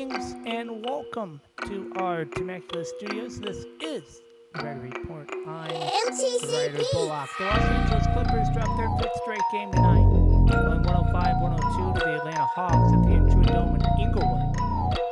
Greetings and welcome to our Temecula studios. This is Ryder Report. I'm Ryder Bullock. The Los Angeles Clippers dropped their fifth straight game tonight, going 105-102 to the Atlanta Hawks at the Intuit Dome in Inglewood.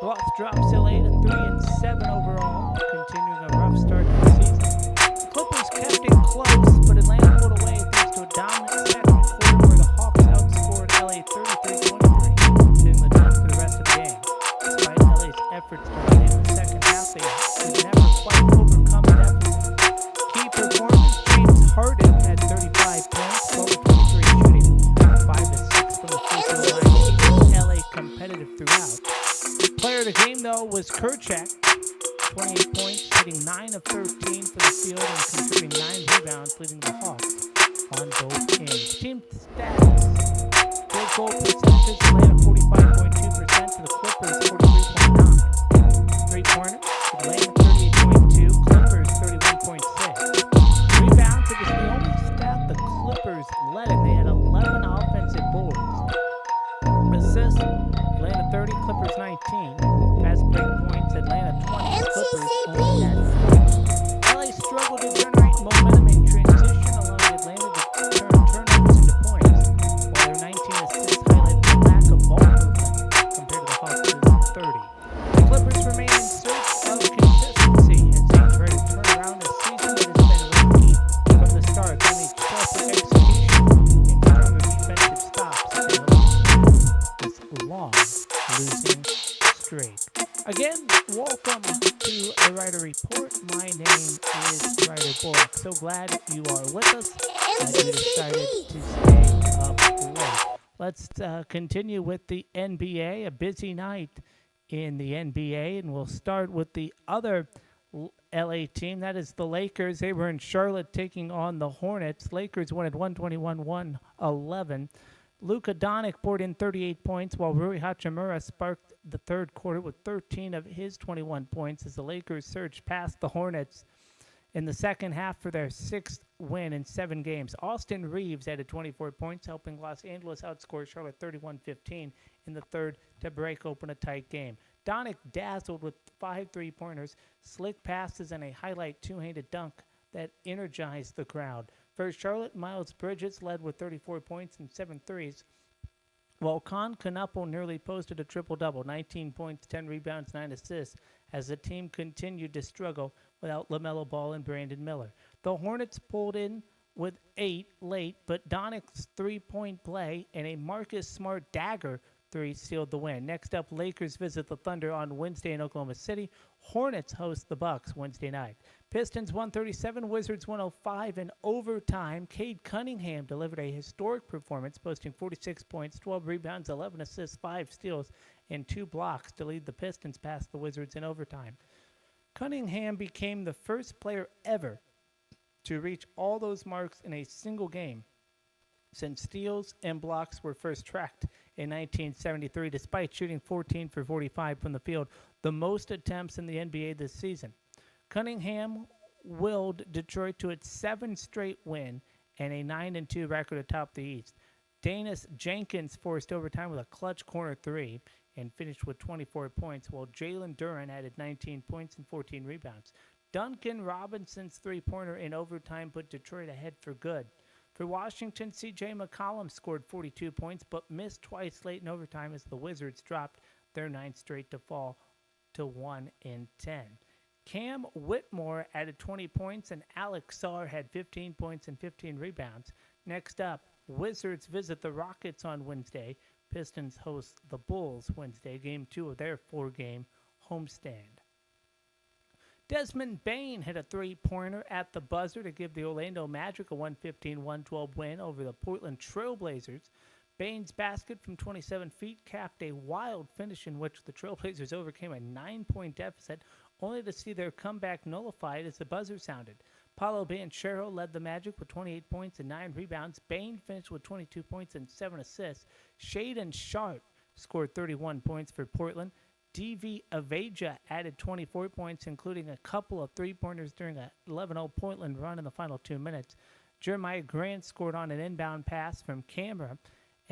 The Loss drops LA to 3-7 overall, continuing a rough start to the season. The Clippers kept it close, but Atlanta pulled away thanks to a dominant second quarter where the Hawks outscored LA 33-23, sitting the test for the rest of the game. Despite LA's efforts to win in the second half, they could never quite overcome the deficit. Key performance: James Harden had 35 points, 12 of 23 shooting, 5-6 from the free throw line, keeping LA competitive throughout. Player of the game, though, was Kerchak, 28 points, hitting 9 of 13 for the field and contributing 9 rebounds, leading the Hawks on both ends. Team stats: field goal percentages: Atlanta 45.2% to the Clippers 43.9. Three-pointer: Atlanta 38.2, Clippers 31.6. Rebounds: it was the only stat the Clippers led in. They had 11 offensive boards. Assists: Atlanta 30, Clippers 19. Fast break points: Atlanta 20, Clippers only had 4. LA struggled to generate momentum in transition, allowing Atlanta to turn turnovers into points, while their 19 assists highlighted the lack of ball movement compared to the Hawks' 30. The Clippers remain in search of consistency as they try to turn around a season that has been rocky from the start. They need sharper execution and stronger defensive stops as they look this long losing streak. Again, welcome to the Ryder Report. My name is Ryder Bullock. So glad you are with us as you decided to stay up late. Let's continue with the NBA. A busy night in the NBA, and we'll start with the other LA team. That is the Lakers. They were in Charlotte taking on the Hornets. Lakers won at 121-111. Luka Doncic poured in 38 points, while Rui Hachimura sparked the third quarter with 13 of his 21 points as the Lakers surged past the Hornets in the second half for their sixth win in 7 games. Austin Reeves added 24 points, helping Los Angeles outscore Charlotte 31-15 in the third to break open a tight game. Doncic dazzled with 5 three-pointers, slick passes, and a highlight two-handed dunk that energized the crowd. For Charlotte, Miles Bridges led with 34 points and 7 threes, while Con Knuppel nearly posted a triple-double, 19 points, 10 rebounds, 9 assists, as the team continued to struggle without LaMelo Ball and Brandon Miller. The Hornets pulled in with 8 late, but Donic's three-point play and a Marcus Smart dagger 3 sealed the win. Next up, Lakers visit the Thunder on Wednesday in Oklahoma City. Hornets host the Bucks Wednesday night. Pistons 137, Wizards 105 in overtime. Cade Cunningham delivered a historic performance, posting 46 points, 12 rebounds, 11 assists, 5 steals, and 2 blocks to lead the Pistons past the Wizards in overtime. Cunningham became the first player ever to reach all those marks in a single game since steals and blocks were first tracked in 1973, despite shooting 14 for 45 from the field, the most attempts in the NBA this season. Cunningham willed Detroit to its 7th straight win and a 9-2 record atop the East. Danis Jenkins forced overtime with a clutch corner 3 and finished with 24 points, while Jalen Duren added 19 points and 14 rebounds. Duncan Robinson's three-pointer in overtime put Detroit ahead for good. For Washington, C.J. McCollum scored 42 points but missed twice late in overtime as the Wizards dropped their 9th straight to fall to 1-10. Cam Whitmore added 20 points and Alex Sarr had 15 points and 15 rebounds. Next up, Wizards visit the Rockets on Wednesday. Pistons host the Bulls Wednesday, game 2 of their 4-game homestand. Desmond Bane hit a three-pointer at the buzzer to give the Orlando Magic a 115-112 win over the Portland Trailblazers. Bane's basket from 27 feet capped a wild finish in which the Trailblazers overcame a 9-point deficit, only to see their comeback nullified as the buzzer sounded. Paolo Banchero led the Magic with 28 points and 9 rebounds. Bane finished with 22 points and 7 assists. Shaedon Sharpe scored 31 points for Portland. D.V. Aveja added 24 points, including a couple of three-pointers during a 11-0 Portland run in the final 2 minutes. Jeremiah Grant scored on an inbound pass from Cameron,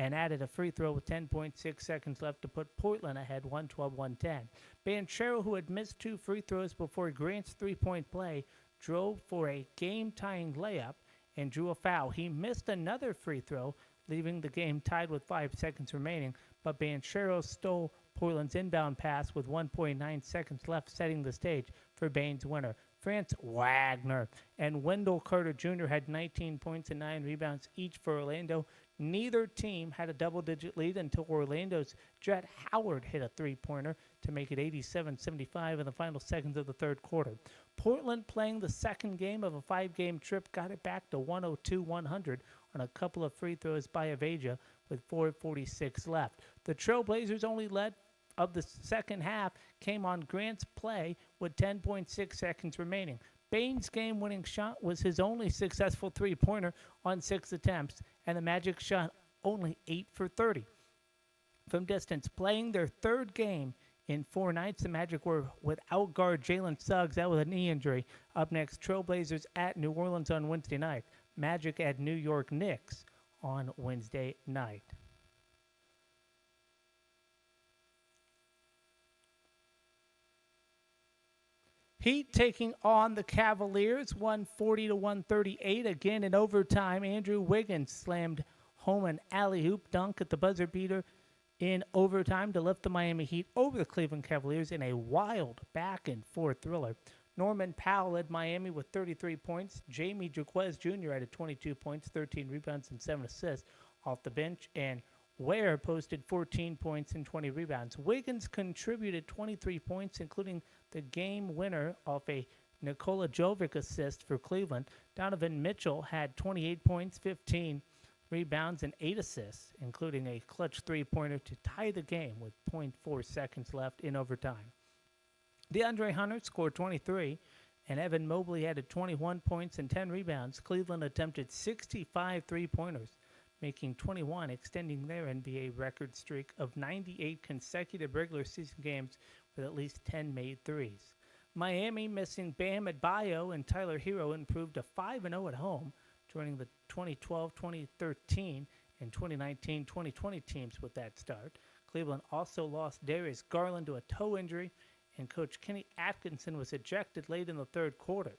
and added a free throw with 10.6 seconds left to put Portland ahead 112-110. Banchero, who had missed 2 free throws before Grant's three-point play, drove for a game-tying layup and drew a foul. He missed another free throw, leaving the game tied with 5 seconds remaining, but Banchero stole Portland's inbound pass with 1.9 seconds left, setting the stage for Bain's winner. France Wagner and Wendell Carter Jr. had 19 points and 9 rebounds each for Orlando. Neither team had a double-digit lead until Orlando's Jet Howard hit a three-pointer to make it 87-75 in the final seconds of the third quarter. Portland, playing the second game of a 5-game trip, got it back to 102-100 on a couple of free throws by Avaja with 4:46 left. The Trailblazers only led of the second half came on Grant's play with 10.6 seconds remaining. Bain's game-winning shot was his only successful three-pointer on 6 attempts, and the Magic shot only 8 for 30 from distance. Playing their third game in 4 nights, the Magic were without guard Jalen Suggs out with a knee injury. Up next, Trailblazers at New Orleans on Wednesday night. Magic at New York Knicks on Wednesday night. Heat taking on the Cavaliers, 140-138. Again in overtime, Andrew Wiggins slammed home an alley-oop dunk at the buzzer beater in overtime to lift the Miami Heat over the Cleveland Cavaliers in a wild back-and-forth thriller. Norman Powell led Miami with 33 points. Jamie Jaquez Jr. added 22 points, 13 rebounds, and 7 assists off the bench, and Ware posted 14 points and 20 rebounds. Wiggins contributed 23 points, including the game winner off a Nikola Jovic assist for Cleveland. Donovan Mitchell had 28 points, 15 rebounds, and 8 assists, including a clutch three-pointer to tie the game with 0.4 seconds left in overtime. DeAndre Hunter scored 23, and Evan Mobley added 21 points and 10 rebounds. Cleveland attempted 65 three-pointers, making 21, extending their NBA record streak of 98 consecutive regular season games with at least 10 made threes. Miami, missing Bam Adebayo and Tyler Hero, improved to 5-0 at home, joining the 2012, 2013, and 2019-2020 teams with that start. Cleveland also lost Darius Garland to a toe injury, and coach Kenny Atkinson was ejected late in the third quarter.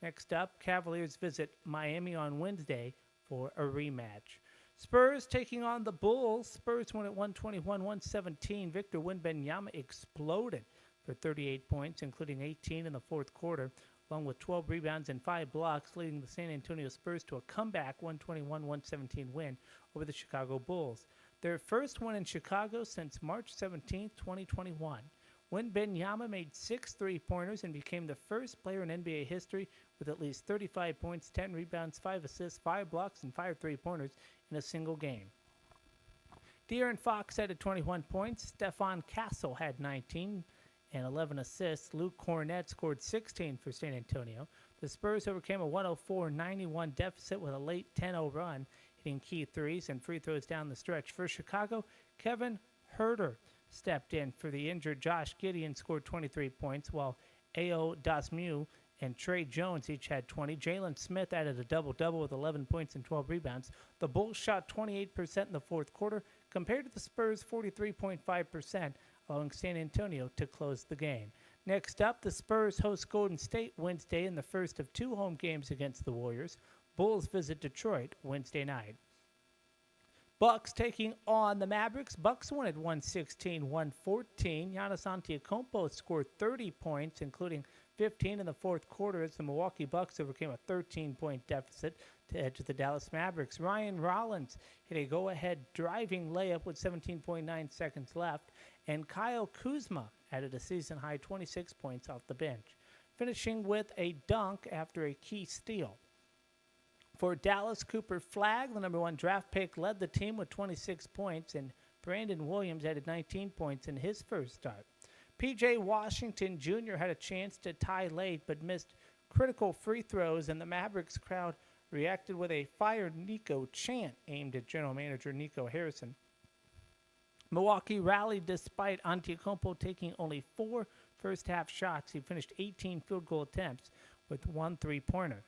Next up, Cavaliers visit Miami on Wednesday for a rematch. Spurs taking on the Bulls. Spurs won at 121-117. Victor Wembanyama exploded for 38 points, including 18 in the fourth quarter, along with 12 rebounds and 5 blocks, leading the San Antonio Spurs to a comeback 121-117 win over the Chicago Bulls. Their first win in Chicago since March 17, 2021. Wembanyama made 6 three-pointers and became the first player in NBA history with at least 35 points, 10 rebounds, 5 assists, 5 blocks, and 5 three-pointers in a single game. De'Aaron Fox added 21 points. Stephon Castle had 19 and 11 assists. Luke Cornett scored 16 for San Antonio. The Spurs overcame a 104-91 deficit with a late 10-0 run, hitting key threes and free throws down the stretch. For Chicago, Kevin Huerter stepped in for the injured Josh Giddey and scored 23 points, while Ayo Dosunmu and Trey Jones each had 20. Jalen Smith added a double-double with 11 points and 12 rebounds. The Bulls shot 28% in the fourth quarter, compared to the Spurs' 43.5%, allowing San Antonio to close the game. Next up, the Spurs host Golden State Wednesday in the first of 2 home games against the Warriors. Bulls visit Detroit Wednesday night. Bucks taking on the Mavericks. Bucks won at 116-114. Giannis Antetokounmpo scored 30 points, including 15 in the fourth quarter, as the Milwaukee Bucks overcame a 13-point deficit to edge the Dallas Mavericks. Ryan Rollins hit a go-ahead driving layup with 17.9 seconds left, and Kyle Kuzma added a season-high 26 points off the bench, finishing with a dunk after a key steal. For Dallas, Cooper Flagg, the number 1 draft pick, led the team with 26 points, and Brandon Williams added 19 points in his first start. P.J. Washington Jr. had a chance to tie late but missed critical free throws, and the Mavericks crowd reacted with a "Fire Nico" chant aimed at general manager Nico Harrison. Milwaukee rallied despite Antetokounmpo taking only 4 first-half shots. He finished 18 field goal attempts with 1 three-pointer.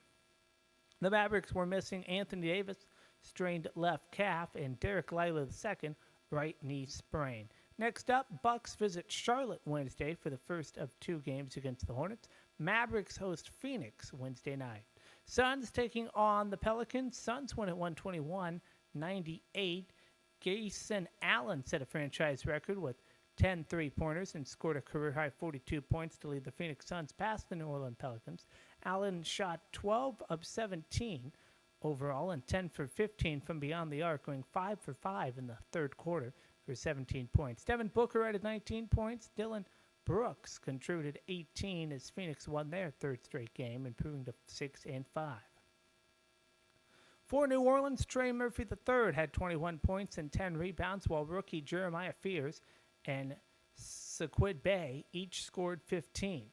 The Mavericks were missing Anthony Davis, strained left calf, and Derek Lila II, right knee sprain. Next up, Bucks visit Charlotte Wednesday for the first of 2 games against the Hornets. Mavericks host Phoenix Wednesday night. Suns taking on the Pelicans. Suns win at 121-98. Grayson Allen set a franchise record with 10 three-pointers and scored a career-high 42 points to lead the Phoenix Suns past the New Orleans Pelicans. Allen shot 12 of 17 overall and 10 for 15 from beyond the arc, going 5 for 5 in the third quarter for 17 points. Devin Booker added 19 points. Dylan Brooks contributed 18 as Phoenix won their third straight game, improving to 6-5. For New Orleans, Trey Murphy III had 21 points and 10 rebounds, while rookie Jeremiah Fears and Sequid Bay each scored 15.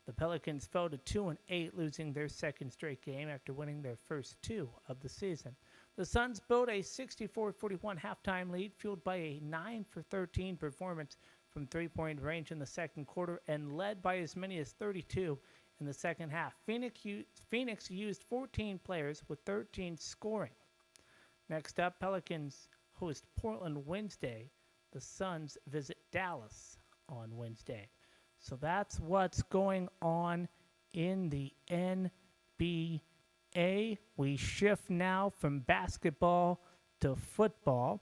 The Pelicans fell to 2-8, losing their second straight game after winning their first 2 of the season. The Suns built a 64-41 halftime lead, fueled by a 9 for 13 performance from three-point range in the second quarter and led by as many as 32 in the second half. Phoenix used 14 players with 13 scoring. Next up, Pelicans host Portland Wednesday. The Suns visit Dallas on Wednesday. So that's what's going on in the NBA. We shift now from basketball to football.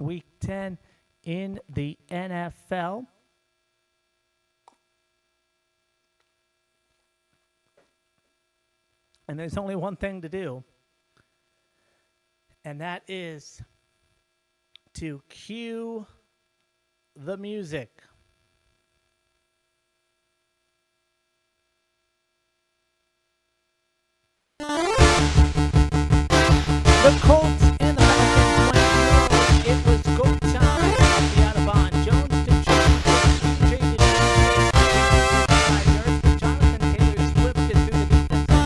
Week 10 in the NFL. And there's only one thing to do, and that is to cue the music. The Colts and the Falcons went low. It was go time. The Audubon Jones to Jones. DJ to DJ. 5 yards for Jonathan Taylor. Slipped it through the defense.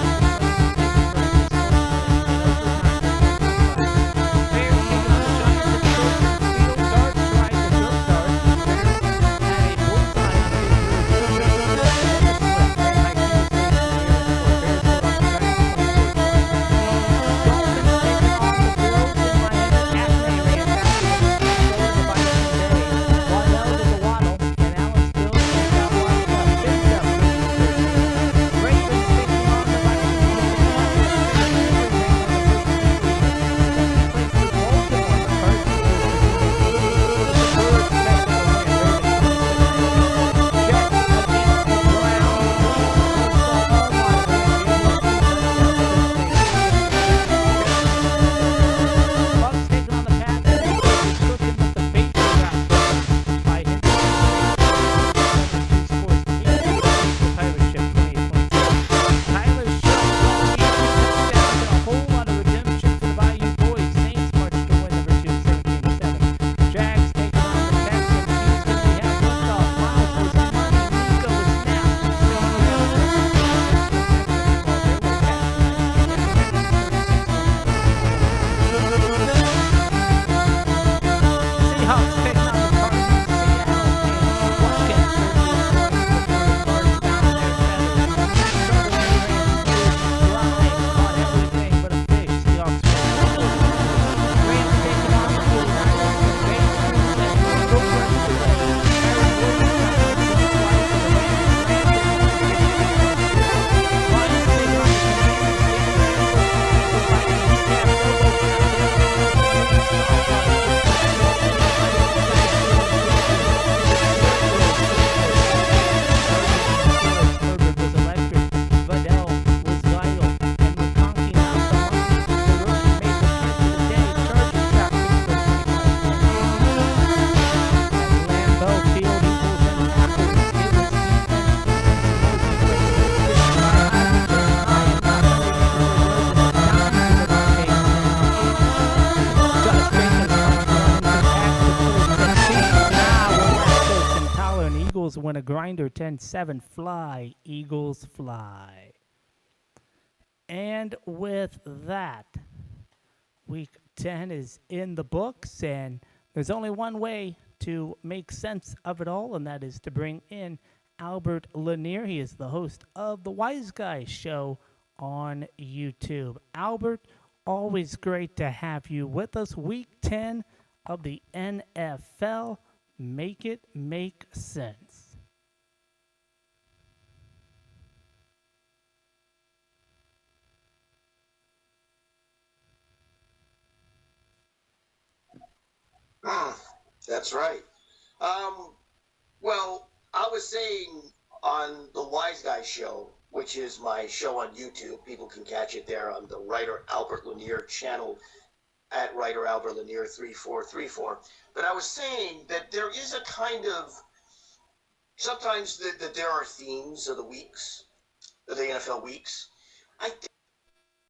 Bears taking on the Giants at Soldier Field. Dart tried the jump dart. Bears had a bullseye on it. Win a grinder 10-7. Fly, Eagles, fly. And with that, week 10 is in the books, and there's only one way to make sense of it all, and that is to bring in Albert Lanier. He is the host of the Wise Guys show on YouTube. Albert, Always great to have you with us. Week 10 of the NFL. Make it make sense. That's right. Well, I was saying on the Wise Guy Show, which is my show on YouTube, people can catch it there on the Ryder Albert Lanier channel at Ryder Albert Lanier 3434. But I was saying that there is a kind of sometimes that there are themes of the weeks, of the NFL weeks. I think